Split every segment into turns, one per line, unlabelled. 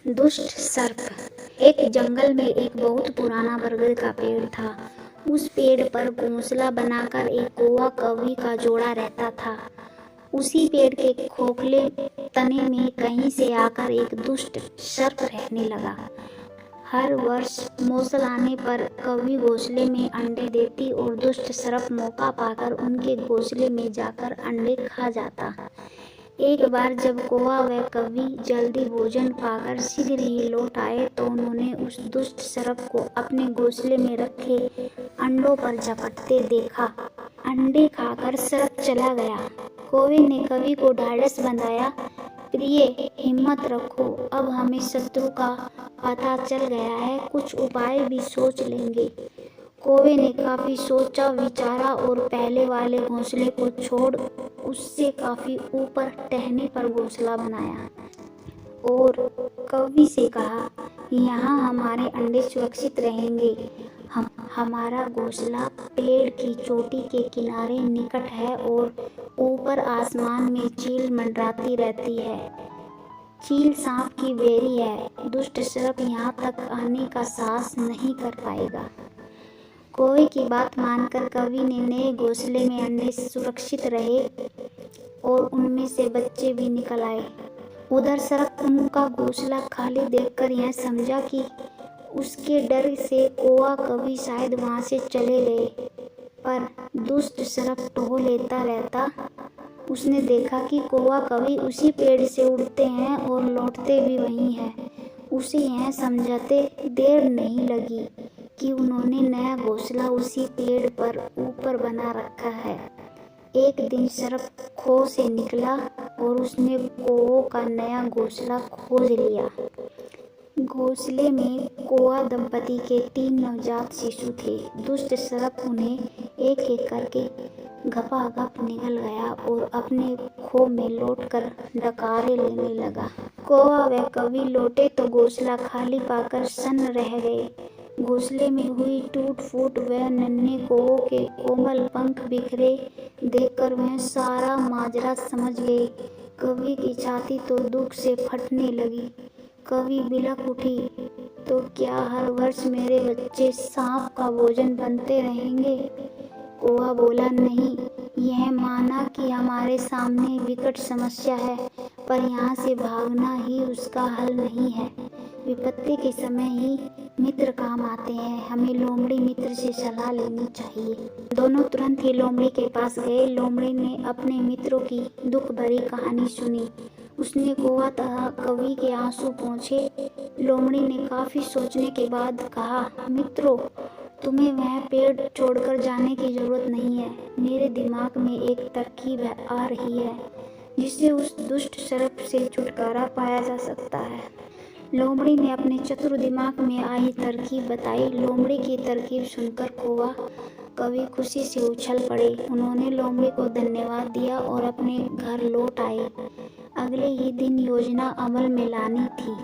दुष्ट सर्प। एक जंगल में एक बहुत पुराना बरगद का पेड़ था। उस पेड़ पर घोंसला बनाकर एक कौवा कौवी का जोड़ा रहता था। उसी पेड़ के खोखले तने में कहीं से आकर एक दुष्ट सर्प रहने लगा। हर वर्ष मौसम आने पर कौवी घोंसले में अंडे देती और दुष्ट सर्प मौका पाकर उनके घोंसले में जाकर अंडे खा जाता। एक बार जब कौवा व कौवी जल्दी भोजन पाकर शीघ्र ही लौट आए तो उन्होंने उस दुष्ट सर्प को अपने घोंसले में रखे अंडों पर झपटते देखा। अंडे खाकर सर्प चला गया। कौवे ने कौवी को ढाढ़स बंधाया, प्रिय हिम्मत रखो, अब हमें शत्रु का पता चल गया है, कुछ उपाय भी सोच लेंगे। कौवे ने काफी सोचा विचारा और पहले वाले घोंसले को छोड़ उससे काफी ऊपर टहनी पर घोंसला बनाया और कौवी से कहा, यहाँ हमारे अंडे सुरक्षित रहेंगे। हमारा घोंसला पेड़ की चोटी के किनारे निकट है और ऊपर आसमान में चील मंडराती रहती है। चील सांप की बेरी है। दुष्ट सर्प यहाँ तक आने का साहस नहीं कर पाएगा। कौवे की बात मानकर कौवी ने नए घोंसले में अंडे सुरक्षित रहे और उनमें से बच्चे भी निकल आए। उधर सर्प उनका घोंसला खाली देखकर यह समझा कि उसके डर से कौवा कौवी शायद वहां से चले गए, पर दुष्ट सर्प टोह लेता रहता। उसने देखा कि कौवा कौवी उसी पेड़ से उड़ते हैं और लौटते भी वहीं हैं। उसे यह समझाते देर नहीं लगी कि उन्होंने नया घोंसला उसी पेड़ पर ऊपर बना रखा है। एक दिन सर्प खो से निकला और उसने कौवों का नया घोंसला खोज लिया। घोंसले में कौवा दंपति के 3 नवजात शिशु थे। दुष्ट सर्प उन्हें एक एक करके घपाघप निगल गया और अपने खो में लौटकर डकारे लेने लगा। कौवा व कौवी लौटे तो घोंसला खाली पाकर सन्न रह गए। घोंसले में हुई टूट फूट व नन्हे कौवों के कोमल पंख बिखरे देखकर वह सारा माजरा समझ गए। कौवी की छाती तो दुख से फटने लगी। कौवी बिलख उठी, तो क्या हर वर्ष मेरे बच्चे सांप का भोजन बनते रहेंगे? कौवा बोला, नहीं, यह माना कि हमारे सामने विकट समस्या है, पर यहाँ से भागना ही उसका हल नहीं है। विपत्ति के समय ही मित्र काम आते हैं। हमें लोमड़ी मित्र से सलाह लेनी चाहिए। दोनों तुरंत ही लोमड़ी के पास गए। लोमड़ी ने अपने मित्रों की दुख भरी कहानी सुनी। उसने कौवा तथा कौवी के आंसू पोंछे। लोमड़ी ने काफी सोचने के बाद कहा, मित्रों, तुम्हें वह पेड़ छोड़कर जाने की जरूरत नहीं है। मेरे दिमाग में एक तरकीब आ रही है जिससे उस दुष्ट सर्प से छुटकारा पाया जा सकता है। लोमड़ी ने अपने चतुर दिमाग में आई तरकीब बताई। लोमड़ी की तरकीब सुनकर कौवा कौवी खुशी से उछल पड़े। उन्होंने लोमड़ी को धन्यवाद दिया और अपने घर लौट आए। अगले ही दिन योजना अमल में लानी थी।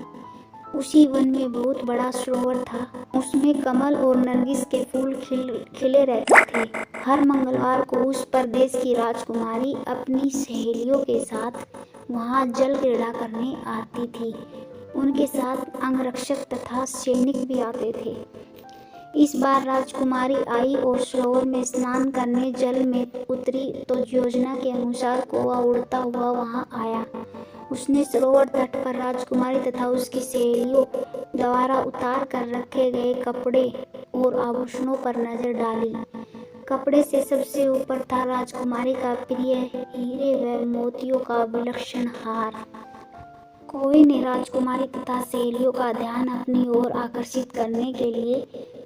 उसी वन में बहुत बड़ा सरोवर था। उसमें कमल और नरगिस के फूल खिले रहते थे। हर मंगलवार को उस प्रदेश की राजकुमारी अपनी सहेलियों के साथ वहां जल क्रीड़ा करने आती थी। उनके साथ अंगरक्षक तथा सैनिक भी आते थे। इस बार राजकुमारी आई और सरोवर में स्नान करने जल में उतरी तो योजना के अनुसार कौवा उड़ता हुआ वहां आया। उसने सरोवर तट पर राजकुमारी तथा उसकी सहेलियों द्वारा उतार कर रखे गए कपड़े और आभूषणों पर नजर डाली। कपड़े से सबसे ऊपर था राजकुमारी का प्रिय हीरे व मोतियों का विलक्षण हार। कौवे ने राजकुमारी तथा सहेलियों का ध्यान अपनी ओर आकर्षित करने के लिए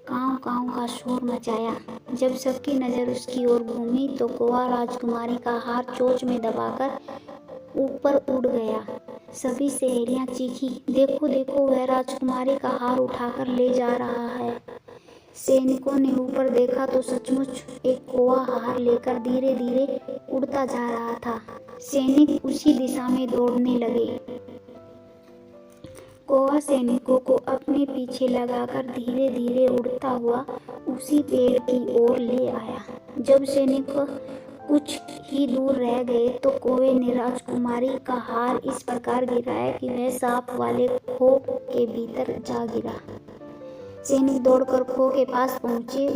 कांव कांव का शोर मचाया। जब सबकी नजर उसकी ओर घूमी तो कौवा राजकुमारी का हार चोंच में दबाकर ऊपर उड़ गया। सभी सहेलियां चीखी, देखो देखो, वह राजकुमारी का हार उठाकर ले जा रहा है। सैनिकों ने ऊपर देखा तो सचमुच एक कौवा हार लेकर धीरे धीरे उड़ता जा रहा था। सैनिक उसी दिशा में दौड़ने लगे। कौवा सैनिकों को अपने पीछे लगाकर धीरे धीरे उड़ता हुआ उसी पेड़ की ओर ले आया। जब सैनिक कुछ ही दूर रह गए तो कौवे ने राजकुमारी का हार इस प्रकार गिराया कि वह सांप वाले खो के भीतर जा गिरा। सैनिक दौड़कर खो के पास पहुंचे।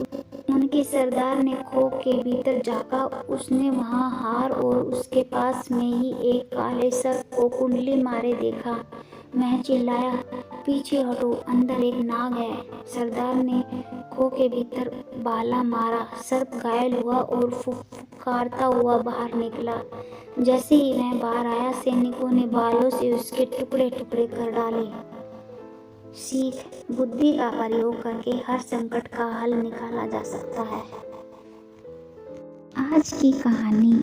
उनके सरदार ने खो के भीतर झांका। उसने वहां हार और उसके पास में ही एक काले सर्प को कुंडली मारे देखा। वह चिल्लाया, पीछे हटो, अंदर एक नाग है। सरदार ने खो के भीतर भाला मारा। सर्प घायल हुआ और फुफकारता हुआ बाहर निकला। जैसे ही वह बाहर आया, सैनिकों ने भालों से उसके टुकड़े टुकड़े कर डाले। सीख, बुद्धि का प्रयोग करके हर संकट का हल निकाला जा सकता है। आज की कहानी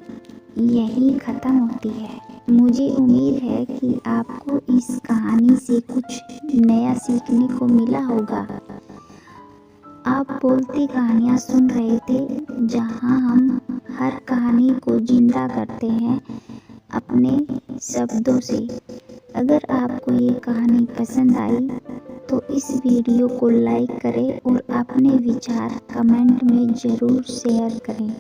यही खत्म होती है। मुझे उम्मीद है कि आपको इस कहानी से कुछ नया सीखने को मिला होगा। आप बोलती कहानियाँ सुन रहे थे, जहाँ हम हर कहानी को जिंदा करते हैं अपने शब्दों से। अगर आपको ये कहानी पसंद आई तो इस वीडियो को लाइक करें और अपने विचार कमेंट में ज़रूर शेयर करें।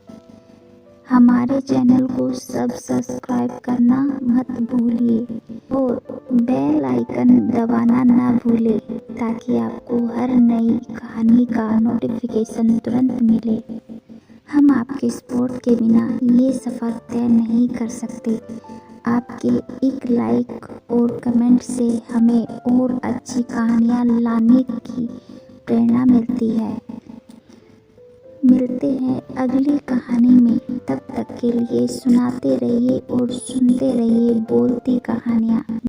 हमारे चैनल को सब्सक्राइब करना मत भूलिए और बेल आइकन दबाना ना भूलें, ताकि आपको हर नई कहानी का नोटिफिकेशन तुरंत मिले। हम आपके सपोर्ट के बिना ये सफ़र तय नहीं कर सकते। आपके एक लाइक और कमेंट से हमें और अच्छी कहानियाँ लाने की प्रेरणा मिलती है। मिलते हैं अगली कहानी में। तब तक के लिए सुनाते रहिए और सुनते रहिए बोलती कहानियाँ।